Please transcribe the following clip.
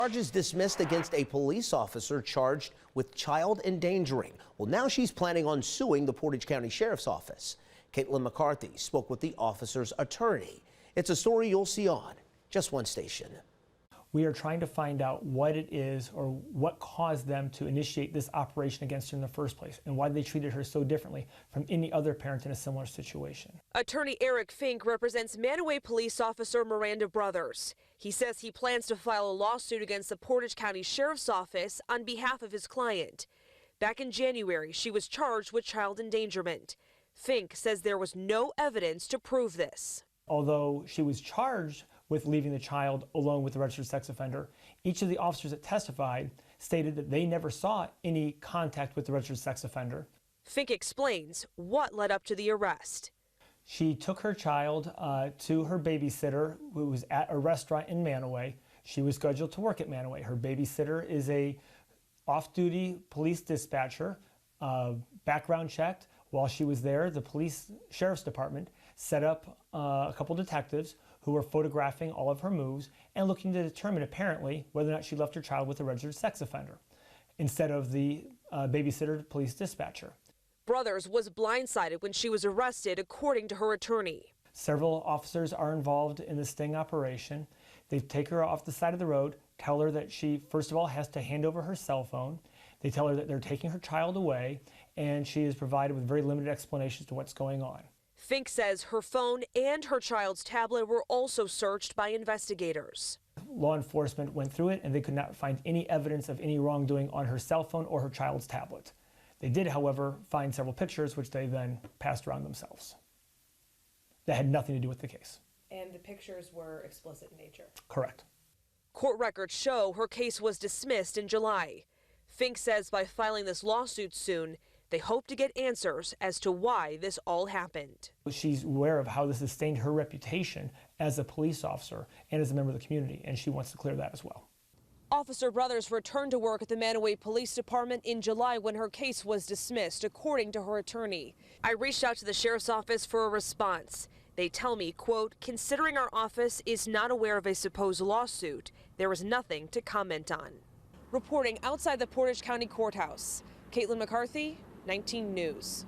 Charges dismissed against a police officer charged with child endangering. Well, now she's planning on suing the Portage County Sheriff's Office. Caitlin McCarthy spoke with the officer's attorney. It's a story you'll see on Just One Station. We are trying to find out what it is or what caused them to initiate this operation against her in the first place and why they treated her so differently from any other parent in a similar situation. Attorney Eric Fink represents Mantua police officer Miranda Brothers. He says he plans to file a lawsuit against the Portage County Sheriff's Office on behalf of his client. Back in January, she was charged with child endangerment. Fink says there was no evidence to prove this. Although she was charged with leaving the child alone with the registered sex offender, each of the officers that testified stated that they never saw any contact with the registered sex offender. Fink explains what led up to the arrest. She took her child to her babysitter, who was at a restaurant in Mantua. She was scheduled to work at Mantua. Her babysitter is a off-duty police dispatcher, background checked. While she was there, the sheriff's department set up a couple detectives who were photographing all of her moves and looking to determine apparently whether or not she left her child with a registered sex offender instead of the babysitter police dispatcher. Brothers was blindsided when she was arrested, according to her attorney. Several officers are involved in the sting operation. They take her off the side of the road, tell her that she, first of all, has to hand over her cell phone. They tell her that they're taking her child away, and she is provided with very limited explanations to what's going on. Fink says her phone and her child's tablet were also searched by investigators. Law enforcement went through it and they could not find any evidence of any wrongdoing on her cell phone or her child's tablet. They did, however, find several pictures which they then passed around themselves. That had nothing to do with the case. And the pictures were explicit in nature? Correct. Court records show her case was dismissed in July. Fink says by filing this lawsuit soon, they hope to get answers as to why this all happened. She's aware of how this has stained her reputation as a police officer and as a member of the community, and she wants to clear that as well. Officer Brothers returned to work at the Mantua Police Department in July when her case was dismissed, according to her attorney. I reached out to the sheriff's office for a response. They tell me, quote, considering our office is not aware of a supposed lawsuit, there is nothing to comment on. Reporting outside the Portage County Courthouse, Caitlin McCarthy, 19 News.